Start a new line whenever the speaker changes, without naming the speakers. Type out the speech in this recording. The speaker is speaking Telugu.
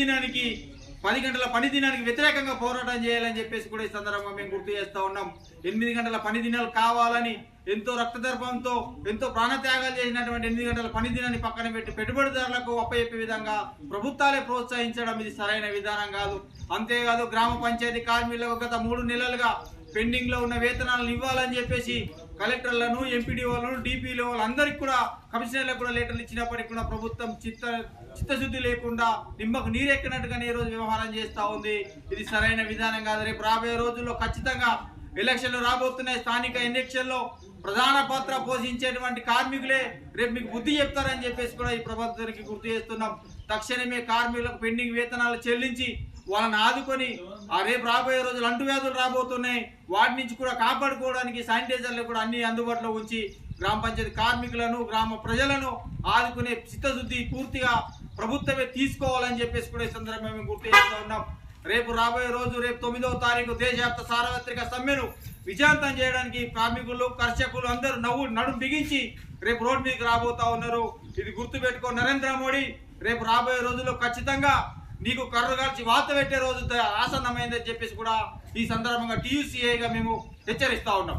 దినానికి 10 గంటల పని దినానికి వ్యతిరేకంగా పోరాటం చేయాలని చెప్పేసి కూడా ఈ సందర్భంగా మేము గుర్తు చేస్తూ ఉన్నాం. 8 గంటల పని దినాలు కావాలని ఎంతో రక్తదర్పంతో ఎంతో ప్రాణత్యాగాలు చేసినటువంటి 8 గంటల పని దినాన్ని పక్కన పెట్టి పెట్టుబడిదారులకు అప్పచెప్పే విధంగా ప్రభుత్వాలే ప్రోత్సహించడం ఇది సరైన విధానం కాదు. అంతేకాదు గ్రామ పంచాయతీ కార్మికులకు గత 3 నెలలుగా పెండింగ్ లో ఉన్న వేతనాలను ఇవ్వాలని చెప్పేసి కలెక్టర్లను, ఎంపీడీఓలను, డిపిఓ వాళ్ళందరికీ కూడా, కమిషనర్లకు కూడా లెటర్లు ఇచ్చినప్పటికీ కూడా ప్రభుత్వం చిత్తశుద్ధి లేకుండా నిమ్మకు నీరెక్కినట్టుగానే ఈ రోజు వ్యవహారం చేస్తూ ఉంది. ఇది సరైన విధానం కాదు. రేపు రాబోయే రోజుల్లో ఖచ్చితంగా ఎలక్షన్లు రాబోతున్నాయి. స్థానిక ఎన్నికల్లో ప్రధాన పాత్ర పోషించేటువంటి కార్మికులే రేపు మీకు బుద్ధి చెప్తారని చెప్పేసి కూడా ఈ ప్రభుత్వానికి గుర్తు చేస్తున్నాం. తక్షణమే కార్మికులకు పెండింగ్ వేతనాలు చెల్లించి వాళ్ళని ఆదుకొని రేపు రాబోయే రోజులు అంటువ్యాధులు రాబోతున్నాయి, వాటి నుంచి కూడా కాపాడుకోవడానికి శానిటైజర్లు కూడా అన్ని అందుబాటులో ఉంచి గ్రామ పంచాయతీ కార్మికులను, గ్రామ ప్రజలను ఆదుకునే చిత్తశుద్ధి పూర్తిగా ప్రభుత్వమే తీసుకోవాలని చెప్పేసి కూడా ఈ సందర్భంగా మేము గుర్తు చేస్తూ ఉన్నాం. రేపు రాబోయే రోజు రేపు 9వ తారీఖు దేశవ్యాప్త సార్వత్రిక సమ్మెను విజయవంతం చేయడానికి కార్మికులు, కర్షకులు అందరూ నడుం బిగించి రేపు రోడ్డు మీదకి రాబోతా ఉన్నారు. ఇది గుర్తుపెట్టుకో నరేంద్ర మోడీ. రేపు రాబోయే రోజుల్లో ఖచ్చితంగా నీకు కర్రు కాల్చి వాత పెట్టే రోజు ఆసన్నమైందని చెప్పేసి కూడా ఈ సందర్భంగా TUCA గా మేము హెచ్చరిస్తా ఉన్నాం.